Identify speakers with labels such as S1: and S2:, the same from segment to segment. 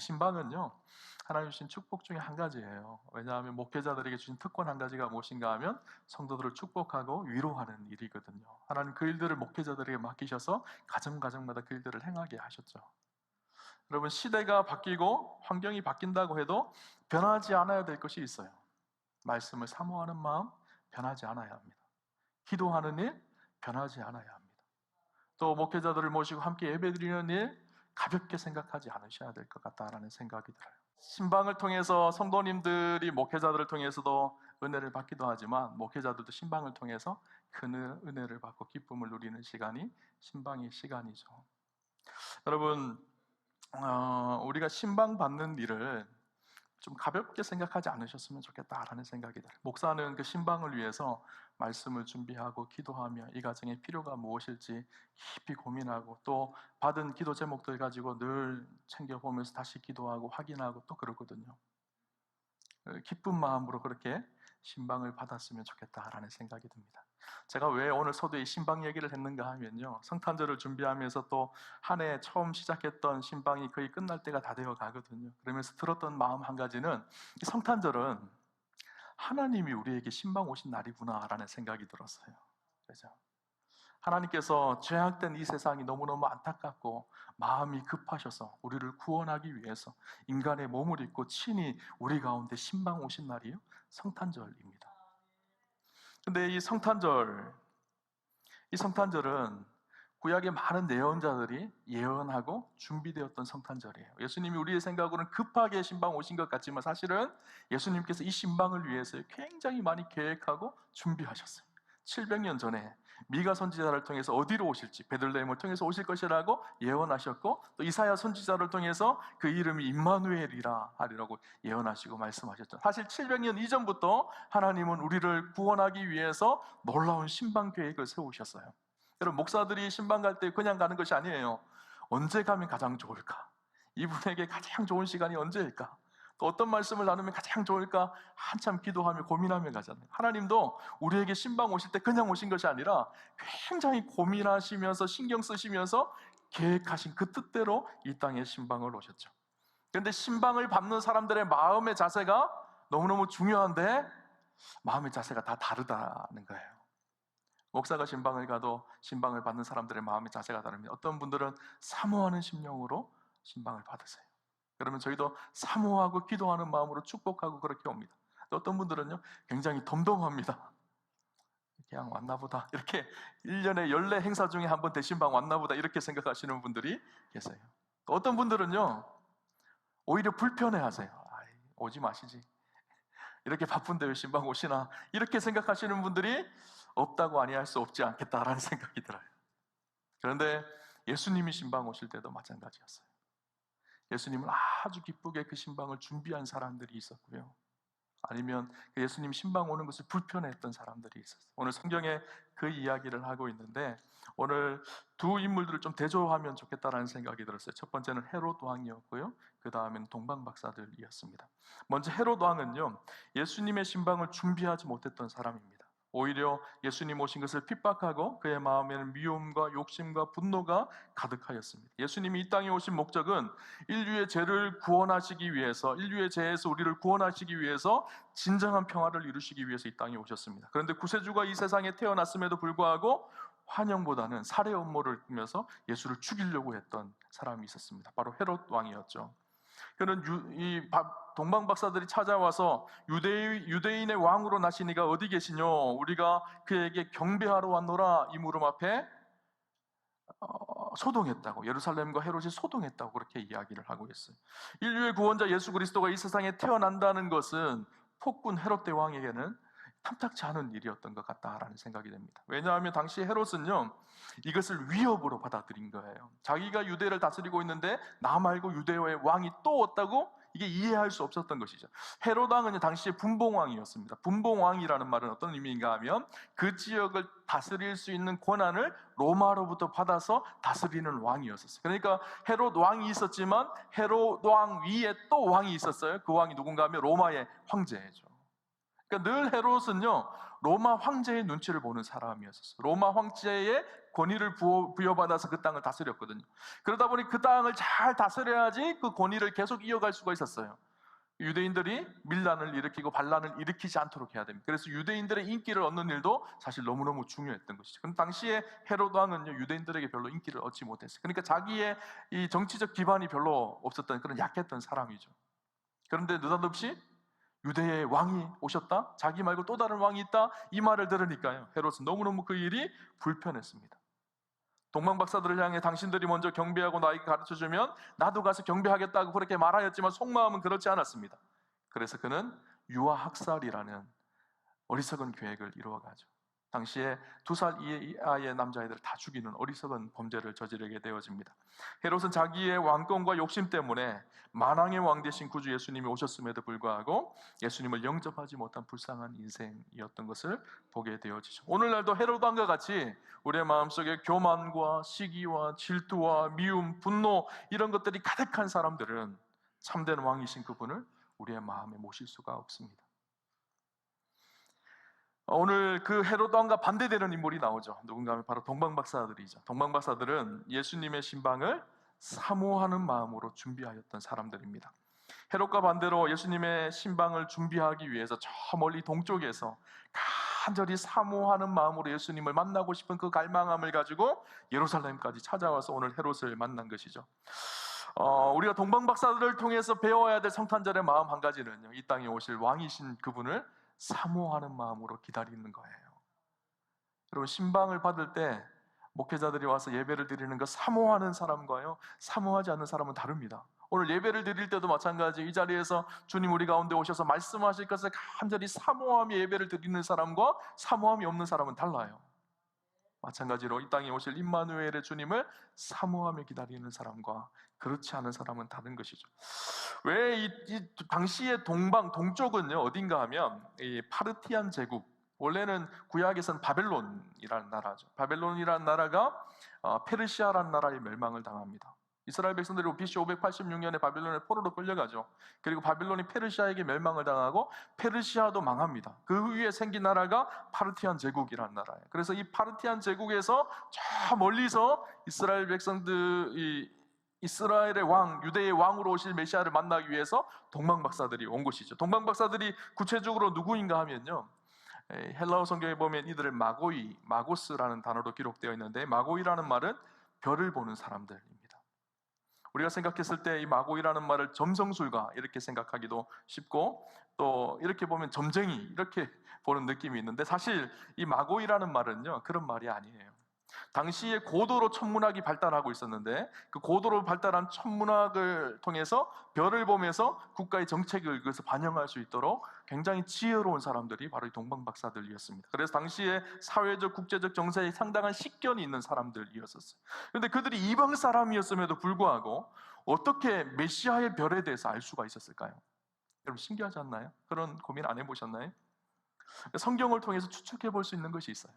S1: 신방은요, 하나님 주신 축복 중에 한 가지예요. 왜냐하면 목회자들에게 주신 특권 한 가지가 무엇인가 하면 성도들을 축복하고 위로하는 일이거든요. 하나님 그 일들을 목회자들에게 맡기셔서 가정마다 그 일들을 행하게 하셨죠. 여러분, 시대가 바뀌고 환경이 바뀐다고 해도 변하지 않아야 될 것이 있어요. 말씀을 사모하는 마음 변하지 않아야 합니다. 기도하는 일 변하지 않아야 합니다. 또 목회자들을 모시고 함께 예배드리는 일 가볍게 생각하지 않으셔야 될 것 같다라는 생각이 들어요. 신방을 통해서 성도님들이 목회자들을 통해서도 은혜를 받기도 하지만 목회자들도 신방을 통해서 큰 은혜를 받고 기쁨을 누리는 시간이 신방의 시간이죠. 여러분, 우리가 신방 받는 일을 좀 가볍게 생각하지 않으셨으면 좋겠다라는 생각이 들어요. 목사는 그 신방을 위해서 말씀을 준비하고 기도하며 이 가정의 필요가 무엇일지 깊이 고민하고 또 받은 기도 제목들 가지고 늘 챙겨보면서 다시 기도하고 확인하고 또 그러거든요. 기쁜 마음으로 그렇게 신방을 받았으면 좋겠다라는 생각이 듭니다. 제가 왜 오늘 서두에 신방 얘기를 했는가 하면요, 성탄절을 준비하면서 또 한 해 처음 시작했던 신방이 거의 끝날 때가 다 되어 가거든요. 그러면서 들었던 마음 한 가지는 이 성탄절은 하나님이 우리에게 신방 오신 날이구나라는 생각이 들었어요. 그죠? 하나님께서 죄악된 이 세상이 너무너무 안타깝고 마음이 급하셔서 우리를 구원하기 위해서 인간의 몸을 입고 친히 우리 가운데 신방 오신 날이요, 성탄절입니다. 근데 이 성탄절은 구약의 많은 예언자들이 예언하고 준비되었던 성탄절이에요. 예수님이 우리의 생각으로는 급하게 신방 오신 것 같지만 사실은 예수님께서 이 신방을 위해서 굉장히 많이 계획하고 준비하셨어요. 700년 전에 미가 선지자를 통해서 어디로 오실지, 베들레헴을 통해서 오실 것이라고 예언하셨고, 또 이사야 선지자를 통해서 그 이름이 임마누엘이라 하리라고 예언하시고 말씀하셨죠. 사실 700년 이전부터 하나님은 우리를 구원하기 위해서 놀라운 신방 계획을 세우셨어요. 여러분, 목사들이 신방 갈 때 그냥 가는 것이 아니에요. 언제 가면 가장 좋을까? 이분에게 가장 좋은 시간이 언제일까? 또 어떤 말씀을 나누면 가장 좋을까? 한참 기도하며 고민하며 가잖아요. 하나님도 우리에게 신방 오실 때 그냥 오신 것이 아니라 굉장히 고민하시면서 신경 쓰시면서 계획하신 그 뜻대로 이 땅에 신방을 오셨죠. 그런데 신방을 받는 사람들의 마음의 자세가 너무너무 중요한데 마음의 자세가 다 다르다는 거예요. 목사가 신방을 가도 신방을 받는 사람들의 마음의 자세가 다릅니다. 어떤 분들은 사모하는 심령으로 신방을 받으세요. 그러면 저희도 사모하고 기도하는 마음으로 축복하고 그렇게 옵니다. 어떤 분들은요, 굉장히 덤덤합니다. 그냥 왔나보다, 이렇게 1년에 14 행사 중에 한 번 대신방 왔나보다 이렇게 생각하시는 분들이 계세요. 또 어떤 분들은요, 오히려 불편해하세요. 오지 마시지, 이렇게 바쁜데 왜 신방 오시나, 이렇게 생각하시는 분들이 없다고 아니할 수 없지 않겠다라는 생각이 들어요. 그런데 예수님이 신방 오실 때도 마찬가지였어요. 예수님은 아주 기쁘게 그 신방을 준비한 사람들이 있었고요, 아니면 그 예수님 신방 오는 것을 불편해했던 사람들이 있었어요. 오늘 성경에 그 이야기를 하고 있는데 오늘 두 인물들을 좀 대조하면 좋겠다라는 생각이 들었어요. 첫 번째는 헤롯 왕이었고요, 그 다음에는 동방 박사들이었습니다. 먼저 헤롯 왕은요, 예수님의 신방을 준비하지 못했던 사람입니다. 오히려 예수님 오신 것을 핍박하고 그의 마음에는 미움과 욕심과 분노가 가득하였습니다. 예수님이 이 땅에 오신 목적은 인류의 죄를 구원하시기 위해서, 인류의 죄에서 우리를 구원하시기 위해서 진정한 평화를 이루시기 위해서 이 땅에 오셨습니다. 그런데 구세주가 이 세상에 태어났음에도 불구하고 환영보다는 살해 음모를 꾸며서 예수를 죽이려고 했던 사람이 있었습니다. 바로 헤롯 왕이었죠. 그는 동방 박사들이 찾아와서 유대인의 왕으로 나신 이가 어디 계시뇨? 우리가 그에게 경배하러 왔노라. 이 무릎 앞에 소동했다고, 예루살렘과 헤롯이 소동했다고 그렇게 이야기를 하고 있어요. 인류의 구원자 예수 그리스도가 이 세상에 태어난다는 것은 폭군 헤롯 대왕에게는 탐탁치 않은 일이었던 것 같다라는 생각이 됩니다. 왜냐하면 당시 헤롯은요, 이것을 위협으로 받아들인 거예요. 자기가 유대를 다스리고 있는데 나 말고 유대의 왕이 또 왔다고? 이게 이해할 수 없었던 것이죠. 헤롯 왕은 당시에 분봉왕이었습니다. 분봉왕이라는 말은 어떤 의미인가 하면 그 지역을 다스릴 수 있는 권한을 로마로부터 받아서 다스리는 왕이었었어요. 그러니까 헤롯 왕이 있었지만 헤롯 왕 위에 또 왕이 있었어요. 그 왕이 누군가 하면 로마의 황제죠. 그러니까 늘 헤롯은요, 로마 황제의 눈치를 보는 사람이었어요. 로마 황제의 권위를 부여받아서 그 땅을 다스렸거든요. 그러다 보니 그 땅을 잘 다스려야지 그 권위를 계속 이어갈 수가 있었어요. 유대인들이 밀란을 일으키고 반란을 일으키지 않도록 해야 됩니다. 그래서 유대인들의 인기를 얻는 일도 사실 너무너무 중요했던 것이죠. 근데 당시에 헤롯 왕은요, 유대인들에게 별로 인기를 얻지 못했어요. 그러니까 자기의 이 정치적 기반이 별로 없었던 그런 약했던 사람이죠. 그런데 느닷없이 유대의 왕이 오셨다? 자기 말고 또 다른 왕이 있다? 이 말을 들으니까요, 헤롯은 너무너무 그 일이 불편했습니다. 동방박사들을 향해 당신들이 먼저 경배하고 나에게 가르쳐주면 나도 가서 경배하겠다고 그렇게 말하였지만 속마음은 그렇지 않았습니다. 그래서 그는 유아학살이라는 어리석은 계획을 이루어가죠. 당시에 2살 이하의 남자아이들을 다 죽이는 어리석은 범죄를 저지르게 되어집니다. 헤롯은 자기의 왕권과 욕심 때문에 만왕의 왕 되신 구주 예수님이 오셨음에도 불구하고 예수님을 영접하지 못한 불쌍한 인생이었던 것을 보게 되어지죠. 오늘날도 헤롯 왕과 같이 우리의 마음속에 교만과 시기와 질투와 미움, 분노 이런 것들이 가득한 사람들은 참된 왕이신 그분을 우리의 마음에 모실 수가 없습니다. 오늘 그 헤롯 왕과 반대되는 인물이 나오죠. 누군가 하면 바로 동방박사들이죠. 동방박사들은 예수님의 신방을 사모하는 마음으로 준비하였던 사람들입니다. 헤롯과 반대로 예수님의 신방을 준비하기 위해서 저 멀리 동쪽에서 간절히 사모하는 마음으로 예수님을 만나고 싶은 그 갈망함을 가지고 예루살렘까지 찾아와서 오늘 헤롯을 만난 것이죠. 우리가 동방박사들을 통해서 배워야 될 성탄절의 마음 한 가지는요, 이 땅에 오실 왕이신 그분을 사모하는 마음으로 기다리는 거예요. 여러분, 신방을 받을 때 목회자들이 와서 예배를 드리는 거 사모하는 사람과요, 사모하지 않는 사람은 다릅니다. 오늘 예배를 드릴 때도 마찬가지, 이 자리에서 주님 우리 가운데 오셔서 말씀하실 것을 간절히 사모하며 예배를 드리는 사람과 사모함이 없는 사람은 달라요. 마찬가지로 이 땅에 오실 임마누엘의 주님을 사모하며 기다리는 사람과 그렇지 않은 사람은 다른 것이죠. 왜 이 당시의 동쪽은요, 어딘가 하면 이 파르티안 제국, 원래는 구약에서는 바벨론이라는 나라죠. 바벨론이라는 나라가 페르시아라는 나라의 멸망을 당합니다. 이스라엘 백성들이 BC 586년에 바벨론의 포로로 끌려가죠. 그리고 바벨론이 페르시아에게 멸망을 당하고 페르시아도 망합니다. 그 위에 생긴 나라가 파르티안 제국이라는 나라예요. 그래서 이 파르티안 제국에서 저 멀리서 이스라엘 백성들이 이스라엘의 왕, 유대의 왕으로 오실 메시아를 만나기 위해서 동방박사들이 온 것이죠. 동방박사들이 구체적으로 누구인가 하면요, 헬라어 성경에 보면 이들을 마고스라는 단어로 기록되어 있는데, 마고이라는 말은 별을 보는 사람들입니다. 우리가 생각했을 때 이 마고이라는 말을 점성술가 이렇게 생각하기도 쉽고, 또 이렇게 보면 점쟁이 이렇게 보는 느낌이 있는데, 사실 이 마고이라는 말은요, 그런 말이 아니에요. 당시에 고도로 천문학이 발달하고 있었는데, 그 고도로 발달한 천문학을 통해서 별을 보면서 국가의 정책을 그것을 반영할 수 있도록 굉장히 지혜로운 사람들이 바로 이 동방박사들이었습니다. 그래서 당시에 사회적, 국제적 정세에 상당한 식견이 있는 사람들이었었어요. 그런데 그들이 이방 사람이었음에도 불구하고 어떻게 메시아의 별에 대해서 알 수가 있었을까요? 여러분, 신기하지 않나요? 그런 고민 안 해보셨나요? 성경을 통해서 추측해 볼 수 있는 것이 있어요.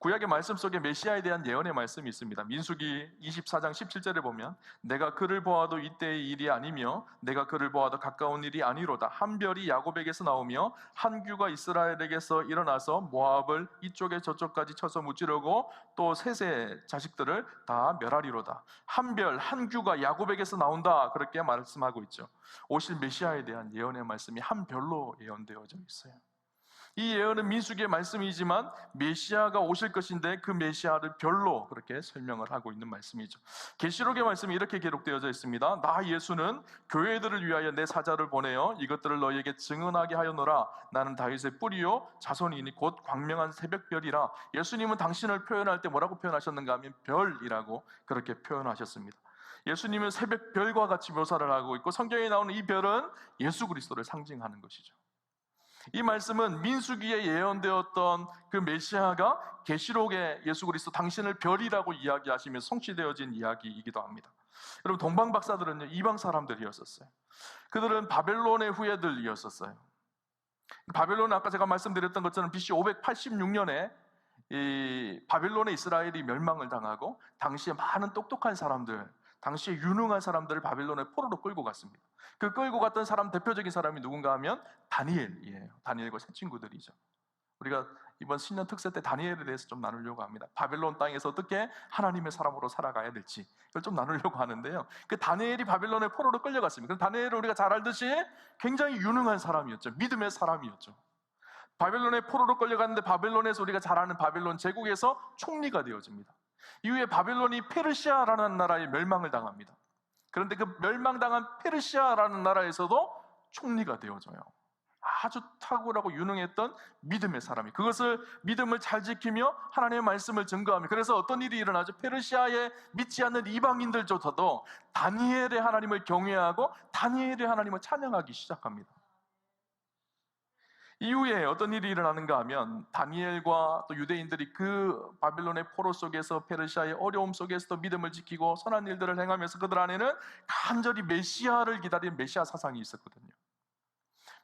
S1: 구약의 말씀 속에 메시아에 대한 예언의 말씀이 있습니다. 민수기 24장 17절에 보면 내가 그를 보아도 이때의 일이 아니며 내가 그를 보아도 가까운 일이 아니로다. 한 별이 야곱에게서 나오며 한 규가 이스라엘에게서 일어나서 모압을 이쪽에 저쪽까지 쳐서 무찌르고 또 셋의 자식들을 다 멸하리로다. 한 별, 한 규가 야곱에게서 나온다, 그렇게 말씀하고 있죠. 오실 메시아에 대한 예언의 말씀이 한 별로 예언되어져 있어요. 이 예언은 민수기의 말씀이지만 메시아가 오실 것인데 그 메시아를 별로 그렇게 설명을 하고 있는 말씀이죠. 계시록의 말씀이 이렇게 기록되어져 있습니다. 나 예수는 교회들을 위하여 내 사자를 보내어 이것들을 너희에게 증언하게 하였노라. 나는 다윗의 뿌리요 자손이니 곧 광명한 새벽별이라. 예수님은 당신을 표현할 때 뭐라고 표현하셨는가 하면 별이라고 그렇게 표현하셨습니다. 예수님은 새벽별과 같이 묘사를 하고 있고, 성경에 나오는 이 별은 예수 그리스도를 상징하는 것이죠. 이 말씀은 민수기에 예언되었던 그 메시아가 계시록에 예수 그리스도 당신을 별이라고 이야기하시며 성취되어진 이야기이기도 합니다. 여러분, 동방박사들은요, 이방 사람들이었었어요. 그들은 바벨론의 후예들이었었어요. 바벨론은 아까 제가 말씀드렸던 것처럼 BC 586년에 이 바벨론의 이스라엘이 멸망을 당하고 당시에 많은 똑똑한 사람들, 당시에 유능한 사람들을 바벨론의 포로로 끌고 갔습니다. 그 끌고 갔던 사람, 대표적인 사람이 누군가 하면 다니엘이에요. 다니엘과 세 친구들이죠. 우리가 이번 신년 특세 때 다니엘에 대해서 좀 나누려고 합니다. 바벨론 땅에서 어떻게 하나님의 사람으로 살아가야 될지 그걸 좀 나누려고 하는데요. 그 다니엘이 바벨론의 포로로 끌려갔습니다. 다니엘은 우리가 잘 알듯이 굉장히 유능한 사람이었죠. 믿음의 사람이었죠. 바벨론의 포로로 끌려갔는데 바벨론에서 우리가 잘 아는 바벨론 제국에서 총리가 되어집니다. 이후에 바벨론이 페르시아라는 나라에 멸망을 당합니다. 그런데 그 멸망당한 페르시아라는 나라에서도 총리가 되어져요. 아주 탁월하고 유능했던 믿음의 사람이 그것을 믿음을 잘 지키며 하나님의 말씀을 증거하며 그래서 어떤 일이 일어나죠? 페르시아에 믿지 않는 이방인들조차도 다니엘의 하나님을 경외하고 다니엘의 하나님을 찬양하기 시작합니다. 이후에 어떤 일이 일어나는가 하면 다니엘과 또 유대인들이 그 바벨론의 포로 속에서 페르시아의 어려움 속에서도 믿음을 지키고 선한 일들을 행하면서 그들 안에는 간절히 메시아를 기다리는 메시아 사상이 있었거든요.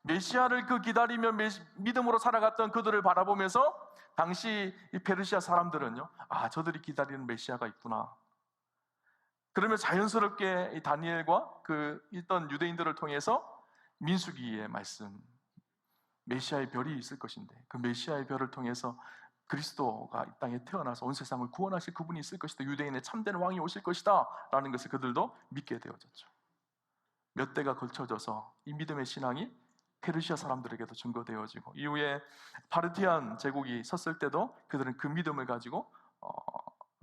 S1: 메시아를 기다리며 믿음으로 살아갔던 그들을 바라보면서 당시 이 페르시아 사람들은요, 저들이 기다리는 메시아가 있구나. 그러면 자연스럽게 이 다니엘과 있던 유대인들을 통해서 민수기의 말씀, 메시아의 별이 있을 것인데 그 메시아의 별을 통해서 그리스도가 이 땅에 태어나서 온 세상을 구원하실 그분이 있을 것이다. 유대인의 참된 왕이 오실 것이다 라는 것을 그들도 믿게 되어졌죠. 몇 대가 걸쳐져서 이 믿음의 신앙이 페르시아 사람들에게도 증거되어지고 이후에 파르티안 제국이 섰을 때도 그들은 그 믿음을 가지고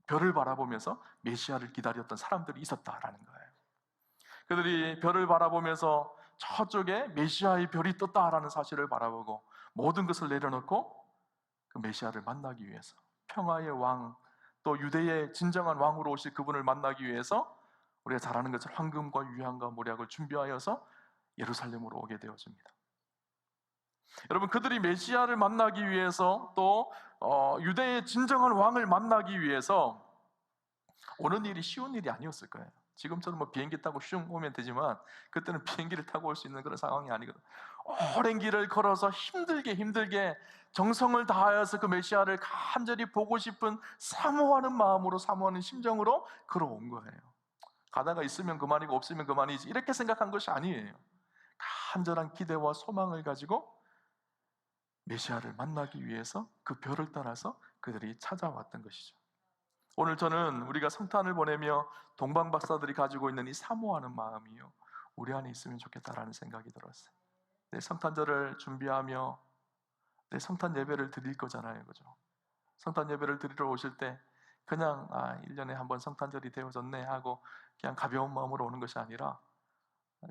S1: 별을 바라보면서 메시아를 기다렸던 사람들이 있었다라는 거예요. 그들이 별을 바라보면서 저쪽에 메시아의 별이 떴다라는 사실을 바라보고 모든 것을 내려놓고 그 메시아를 만나기 위해서 평화의 왕, 또 유대의 진정한 왕으로 오실 그분을 만나기 위해서 우리가 잘 아는 것처럼 황금과 유향과 모략을 준비하여서 예루살렘으로 오게 되어집니다. 여러분, 그들이 메시아를 만나기 위해서 또 유대의 진정한 왕을 만나기 위해서 오는 일이 쉬운 일이 아니었을 거예요. 지금처럼 비행기 타고 슝 오면 되지만 그때는 비행기를 타고 올 수 있는 그런 상황이 아니거든. 오랜 길을 걸어서 힘들게 정성을 다하여서 그 메시아를 간절히 보고 싶은 사모하는 마음으로, 사모하는 심정으로 걸어온 거예요. 가다가 있으면 그만이고 없으면 그만이지 이렇게 생각한 것이 아니에요. 간절한 기대와 소망을 가지고 메시아를 만나기 위해서 그 별을 따라서 그들이 찾아왔던 것이죠. 오늘 저는 우리가 성탄을 보내며 동방 박사들이 가지고 있는 이 사모하는 마음이요, 우리 안에 있으면 좋겠다라는 생각이 들었어요. 내 성탄절을 준비하며 내 성탄 예배를 드릴 거잖아요, 그죠? 성탄 예배를 드리러 오실 때 그냥 1년에 한 번 성탄절이 되어졌네 하고 그냥 가벼운 마음으로 오는 것이 아니라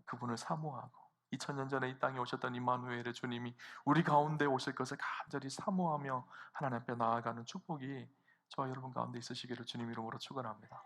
S1: 그분을 사모하고 2000년 전에 이 땅에 오셨던 임마누엘의 주님이 우리 가운데 오실 것을 간절히 사모하며 하나님 앞에 나아가는 축복이 저와 여러분 가운데 있으시기를 주님 이름으로 축원합니다.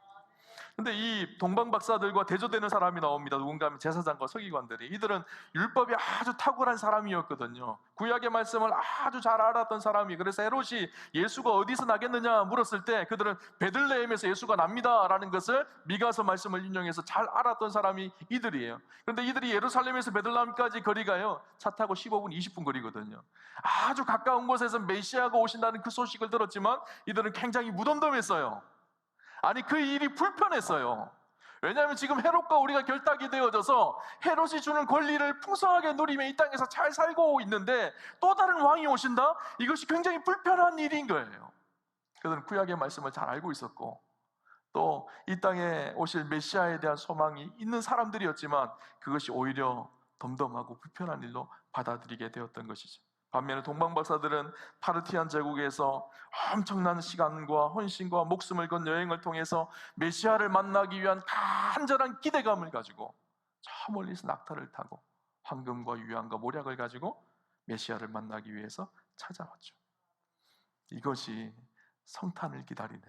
S1: 근데 이 동방 박사들과 대조되는 사람이 나옵니다. 누군가 하면 제사장과 서기관들이. 이들은 율법이 아주 탁월한 사람이었거든요. 구약의 말씀을 아주 잘 알았던 사람이. 그래서 헤롯이 예수가 어디서 나겠느냐 물었을 때 그들은 베들레헴에서 예수가 납니다 라는 것을 미가서 말씀을 인용해서 잘 알았던 사람이 이들이에요. 그런데 이들이 예루살렘에서 베들레헴까지 거리가요, 차 타고 15분 20분 거리거든요. 아주 가까운 곳에서 메시아가 오신다는 그 소식을 들었지만 이들은 굉장히 무덤덤했어요. 아니, 그 일이 불편했어요. 왜냐하면 지금 헤롯과 우리가 결탁이 되어져서 헤롯이 주는 권리를 풍성하게 누리며 이 땅에서 잘 살고 있는데 또 다른 왕이 오신다? 이것이 굉장히 불편한 일인 거예요. 그들은 구약의 말씀을 잘 알고 있었고 또 이 땅에 오실 메시아에 대한 소망이 있는 사람들이었지만 그것이 오히려 덤덤하고 불편한 일로 받아들이게 되었던 것이죠. 반면에 동방박사들은 파르티안 제국에서 엄청난 시간과 헌신과 목숨을 건 여행을 통해서 메시아를 만나기 위한 간절한 기대감을 가지고 저 멀리서 낙타를 타고 황금과 유향과 모략을 가지고 메시아를 만나기 위해서 찾아왔죠. 이것이 성탄을 기다리는,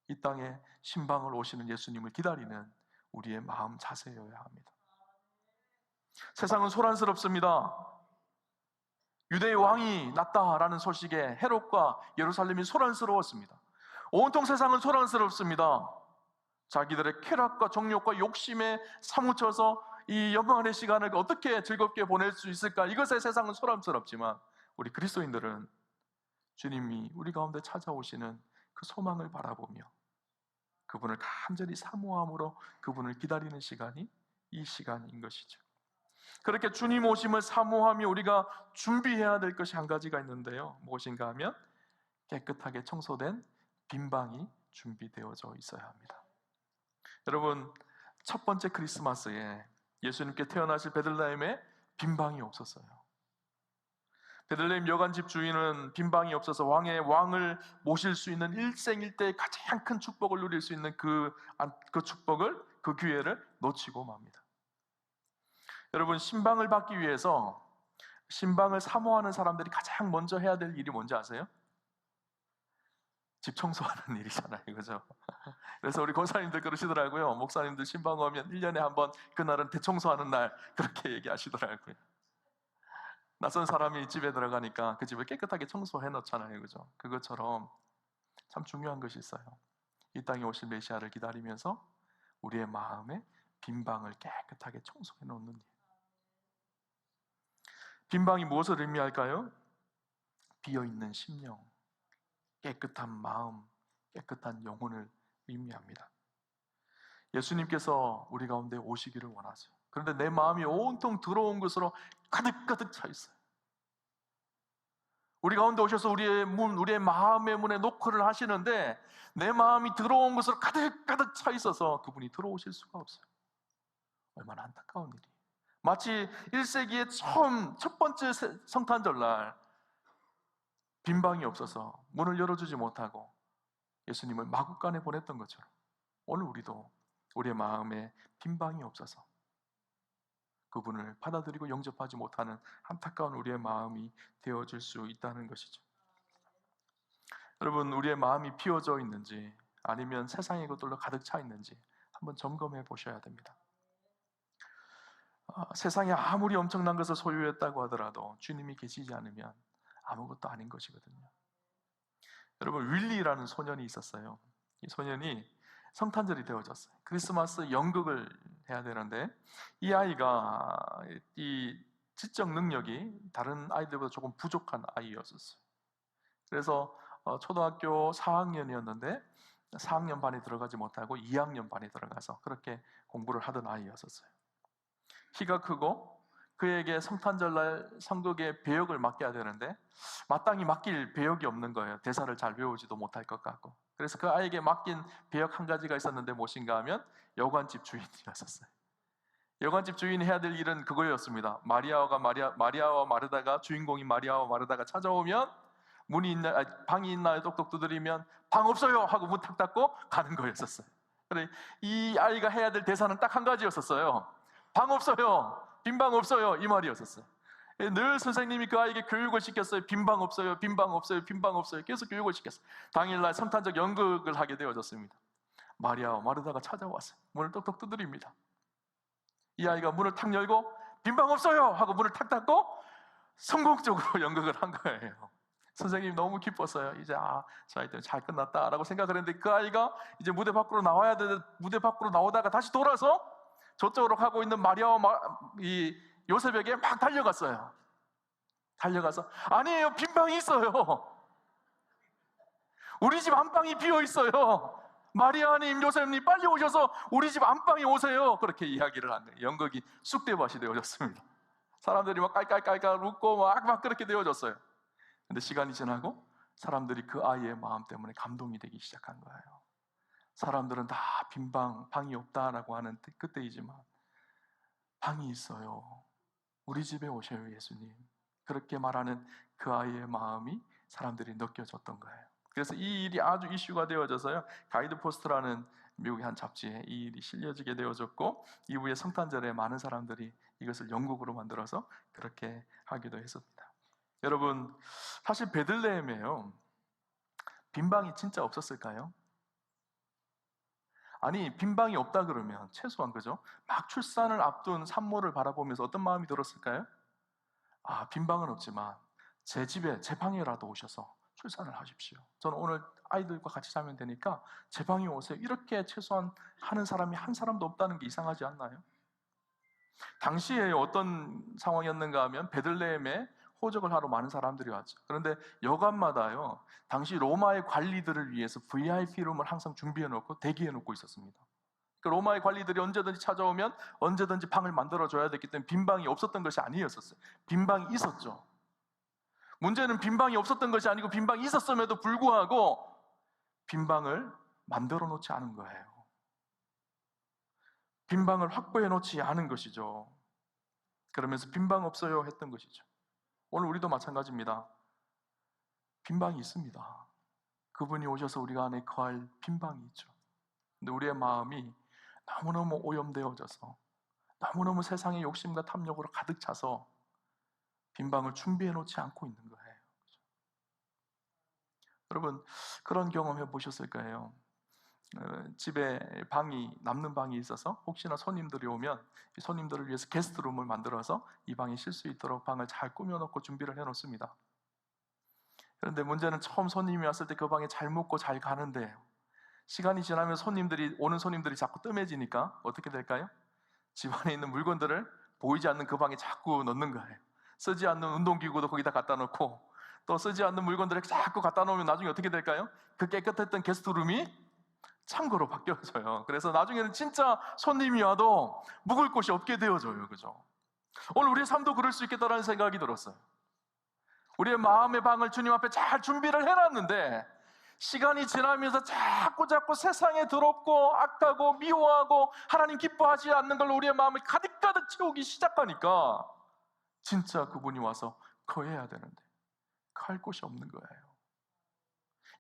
S1: 이 땅에 신방을 오시는 예수님을 기다리는 우리의 마음 자세여야 합니다. 세상은 소란스럽습니다. 유대의 왕이 났다라는 소식에 헤롯과 예루살렘이 소란스러웠습니다. 온통 세상은 소란스럽습니다. 자기들의 쾌락과 정욕과 욕심에 사무쳐서 이 영광의 시간을 어떻게 즐겁게 보낼 수 있을까, 이것에 세상은 소란스럽지만 우리 그리스도인들은 주님이 우리 가운데 찾아오시는 그 소망을 바라보며 그분을 간절히 사모함으로 그분을 기다리는 시간이 이 시간인 것이죠. 그렇게 주님 오심을 사모하며 우리가 준비해야 될 것이 한 가지가 있는데요, 무엇인가 하면 깨끗하게 청소된 빈방이 준비되어져 있어야 합니다. 여러분, 첫 번째 크리스마스에 예수님께 태어나실 베들레헴에 빈방이 없었어요. 베들레헴 여관집 주인은 빈방이 없어서 왕을 모실 수 있는 일생일대의 가장 큰 축복을 누릴 수 있는 그 축복을, 그 기회를 놓치고 맙니다. 여러분, 신방을 받기 위해서 신방을 사모하는 사람들이 가장 먼저 해야 될 일이 뭔지 아세요? 집 청소하는 일이잖아요, 그죠? 그래서 우리 권사님들 그러시더라고요. 목사님들 신방 오면 1년에 한 번, 그날은 대청소하는 날, 그렇게 얘기하시더라고요. 낯선 사람이 집에 들어가니까 그 집을 깨끗하게 청소해 놓잖아요, 그죠? 그것처럼 참 중요한 것이 있어요. 이 땅에 오실 메시아를 기다리면서 우리의 마음에 빈방을 깨끗하게 청소해 놓는 일. 빈방이 무엇을 의미할까요? 비어있는 심령, 깨끗한 마음, 깨끗한 영혼을 의미합니다. 예수님께서 우리 가운데 오시기를 원하죠. 그런데 내 마음이 온통 더러운 것으로 가득가득 차 있어요. 우리 가운데 오셔서 우리의 마음의 문에 노크를 하시는데 내 마음이 더러운 것으로 가득가득 차 있어서 그분이 들어오실 수가 없어요. 얼마나 안타까운 일이에요. 마치 1세기의 첫 번째 성탄절날 빈방이 없어서 문을 열어주지 못하고 예수님을 마구간에 보냈던 것처럼 오늘 우리도 우리의 마음에 빈방이 없어서 그분을 받아들이고 영접하지 못하는 안타까운 우리의 마음이 되어질 수 있다는 것이죠. 여러분, 우리의 마음이 비워져 있는지 아니면 세상의 것들로 가득 차 있는지 한번 점검해 보셔야 됩니다. 세상에 아무리 엄청난 것을 소유했다고 하더라도 주님이 계시지 않으면 아무것도 아닌 것이거든요. 여러분, 윌리라는 소년이 있었어요. 이 소년이 성탄절이 되어졌어요. 크리스마스 연극을 해야 되는데 이 아이가 이 지적 능력이 다른 아이들보다 조금 부족한 아이였었어요. 그래서 초등학교 4학년이었는데 4학년 반에 들어가지 못하고 2학년 반에 들어가서 그렇게 공부를 하던 아이였었어요. 키가 크고 그에게 성탄절날 성극의 배역을 맡겨야 되는데 마땅히 맡길 배역이 없는 거예요. 대사를 잘 외우지도 못할 것 같고. 그래서 그 아이에게 맡긴 배역 한 가지가 있었는데 무엇인가 하면 여관집 주인이었었어요. 여관집 주인이 해야 될 일은 그거였습니다. 마리아와 마르다가, 주인공인 마리아와 마르다가 찾아오면 방이 있나요? 똑똑 두드리면 방 없어요 하고 문 탁 닫고 가는 거였었어요. 그래, 이 아이가 해야 될 대사는 딱 한 가지였었어요. 방 없어요. 빈방 없어요. 이 말이었었어요. 늘 선생님이 그 아이에게 교육을 시켰어요. 빈방 없어요. 빈방 없어요. 빈방 없어요. 계속 교육을 시켰어요. 당일날 성탄절 연극을 하게 되어졌습니다. 마리아와 마르다가 찾아왔어요. 문을 똑똑 두드립니다. 이 아이가 문을 탁 열고 빈방 없어요 하고 문을 탁 닫고 성공적으로 연극을 한 거예요. 선생님이 너무 기뻤어요. 이제 저 아이 때문에 잘 끝났다라고 생각을 했는데 그 아이가 이제 무대 밖으로 나와야 되는데 무대 밖으로 나오다가 다시 돌아서 저쪽으로 가고 있는 마리아와 요셉에게 막 달려갔어요. 달려가서 아니에요, 빈방이 있어요. 우리 집 안방이 비어 있어요. 마리아님, 요셉님 빨리 오셔서 우리 집 안방에 오세요. 그렇게 이야기를 한 거예요. 연극이 쑥대밭이 되어졌습니다. 사람들이 막 깔깔깔깔 웃고 막 그렇게 되어졌어요. 근데 시간이 지나고 사람들이 그 아이의 마음 때문에 감동이 되기 시작한 거예요. 사람들은 다 방이 없다라고 하는 그때이지만 방이 있어요. 우리 집에 오셔요, 예수님. 그렇게 말하는 그 아이의 마음이 사람들이 느껴졌던 거예요. 그래서 이 일이 아주 이슈가 되어져서요, 가이드 포스트라는 미국의 한 잡지에 이 일이 실려지게 되어졌고 이후에 성탄절에 많은 사람들이 이것을 연극으로 만들어서 그렇게 하기도 했습니다. 여러분, 사실 베들레헴에요, 빈방이 진짜 없었을까요? 아니, 빈방이 없다 그러면 최소한, 그죠? 막 출산을 앞둔 산모를 바라보면서 어떤 마음이 들었을까요? 빈방은 없지만 제 집에, 제 방에라도 오셔서 출산을 하십시오. 저는 오늘 아이들과 같이 자면 되니까 제 방에 오세요. 이렇게 최소한 하는 사람이 한 사람도 없다는 게 이상하지 않나요? 당시에 어떤 상황이었는가 하면 베들레헴에 호적을 하러 많은 사람들이 왔죠. 그런데 여관마다요, 당시 로마의 관리들을 위해서 VIP룸을 항상 준비해 놓고 대기해 놓고 있었습니다. 그러니까 로마의 관리들이 언제든지 찾아오면 언제든지 방을 만들어 줘야 됐기 때문에 빈방이 없었던 것이 아니었어요. 빈방이 있었죠. 문제는 빈방이 없었던 것이 아니고 빈방이 있었음에도 불구하고 빈방을 만들어 놓지 않은 거예요. 빈방을 확보해 놓지 않은 것이죠. 그러면서 빈방 없어요 했던 것이죠. 오늘 우리도 마찬가지입니다. 빈방이 있습니다. 그분이 오셔서 우리가 안에 거할 빈방이 있죠. 근데 우리의 마음이 너무너무 오염되어져서 너무너무 세상의 욕심과 탐욕으로 가득 차서 빈방을 준비해 놓지 않고 있는 거예요. 여러분, 그런 경험 해보셨을 거예요. 집에 남는 방이 있어서 혹시나 손님들이 오면 이 손님들을 위해서 게스트룸을 만들어서 이 방에 쉴 수 있도록 방을 잘 꾸며놓고 준비를 해놓습니다. 그런데 문제는 처음 손님이 왔을 때 그 방에 잘 묵고 잘 가는데 시간이 지나면 오는 손님들이 자꾸 뜸해지니까 어떻게 될까요? 집안에 있는 물건들을 보이지 않는 그 방에 자꾸 넣는 거예요. 쓰지 않는 운동기구도 거기다 갖다 놓고 또 쓰지 않는 물건들을 자꾸 갖다 놓으면 나중에 어떻게 될까요? 그 깨끗했던 게스트룸이 창고로 바뀌어져요. 그래서 나중에는 진짜 손님이 와도 묵을 곳이 없게 되어져요. 그죠? 오늘 우리의 삶도 그럴 수 있겠다라는 생각이 들었어요. 우리의 마음의 방을 주님 앞에 잘 준비를 해놨는데 시간이 지나면서 자꾸 세상에 더럽고 악하고 미워하고 하나님 기뻐하지 않는 걸로 우리의 마음을 가득가득 채우기 시작하니까 진짜 그분이 와서 거해야 되는데 갈 곳이 없는 거예요.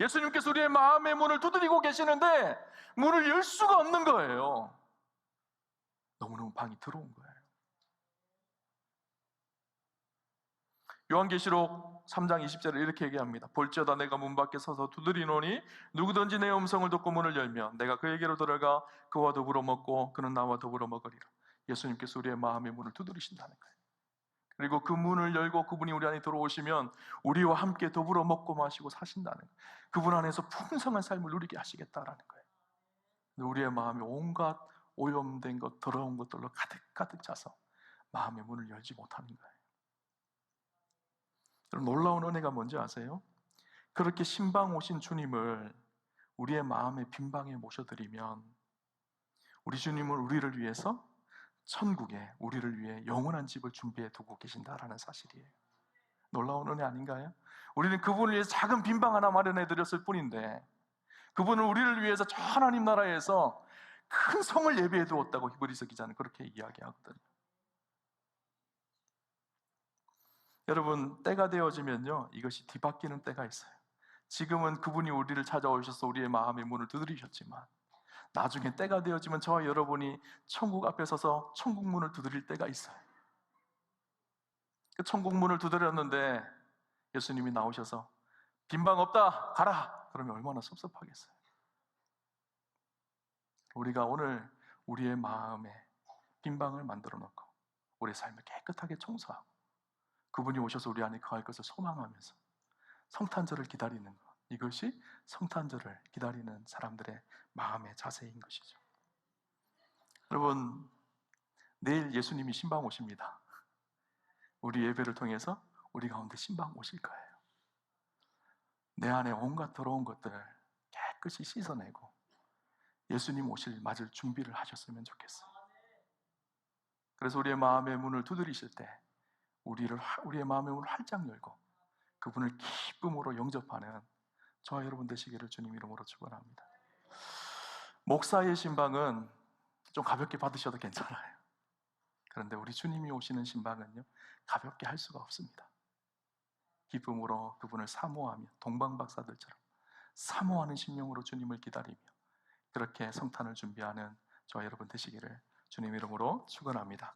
S1: 예수님께서 우리의 마음의 문을 두드리고 계시는데 문을 열 수가 없는 거예요. 너무너무 방이 더러운 거예요. 요한계시록 3장 20절에 이렇게 얘기합니다. 볼지어다 내가 문 밖에 서서 두드리노니 누구든지 내 음성을 듣고 문을 열면 내가 그에게로 들어가 그와 더불어 먹고 그는 나와 더불어 먹으리라. 예수님께서 우리의 마음의 문을 두드리신다는 거예요. 그리고 그 문을 열고 그분이 우리 안에 들어오시면 우리와 함께 더불어 먹고 마시고 사신다는 거예요. 그분 안에서 풍성한 삶을 누리게 하시겠다라는 거예요. 우리의 마음이 온갖 오염된 것, 더러운 것들로 가득 차서 마음의 문을 열지 못하는 거예요. 여러분, 놀라운 은혜가 뭔지 아세요? 그렇게 신방 오신 주님을 우리의 마음의 빈방에 모셔드리면 우리 주님은 우리를 위해서 천국에 우리를 위해 영원한 집을 준비해 두고 계신다라는 사실이에요. 놀라운 은혜 아닌가요? 우리는 그분을 위해서 작은 빈방 하나 마련해 드렸을 뿐인데 그분은 우리를 위해서 저 하나님 나라에서 큰 성을 예비해 두었다고 히브리서 기자는 그렇게 이야기하거든요. 여러분, 때가 되어지면요 이것이 뒤바뀌는 때가 있어요. 지금은 그분이 우리를 찾아오셔서 우리의 마음의 문을 두드리셨지만 나중에 때가 되어지면 저와 여러분이 천국 앞에 서서 천국 문을 두드릴 때가 있어요. 그 천국 문을 두드렸는데 예수님이 나오셔서 빈방 없다 가라 그러면 얼마나 섭섭하겠어요. 우리가 오늘 우리의 마음에 빈방을 만들어 놓고 우리의 삶을 깨끗하게 청소하고 그분이 오셔서 우리 안에 거할 것을 소망하면서 성탄절을 기다리는 것, 이것이 성탄절을 기다리는 사람들의 마음의 자세인 것이죠. 여러분, 내일 예수님이 신방 오십니다. 우리 예배를 통해서 우리 가운데 신방 오실 거예요. 내 안에 온갖 더러운 것들을 깨끗이 씻어내고 예수님 맞을 준비를 하셨으면 좋겠어요. 그래서 우리의 마음의 문을 두드리실 때 우리의 마음의 문을 활짝 열고 그분을 기쁨으로 영접하는 저와 여러분 되시기를 주님 이름으로 축원합니다. 목사의 신방은 좀 가볍게 받으셔도 괜찮아요. 그런데 우리 주님이 오시는 신방은요 가볍게 할 수가 없습니다. 기쁨으로 그분을 사모하며 동방박사들처럼 사모하는 심령으로 주님을 기다리며 그렇게 성탄을 준비하는 저와 여러분 되시기를 주님 이름으로 축원합니다.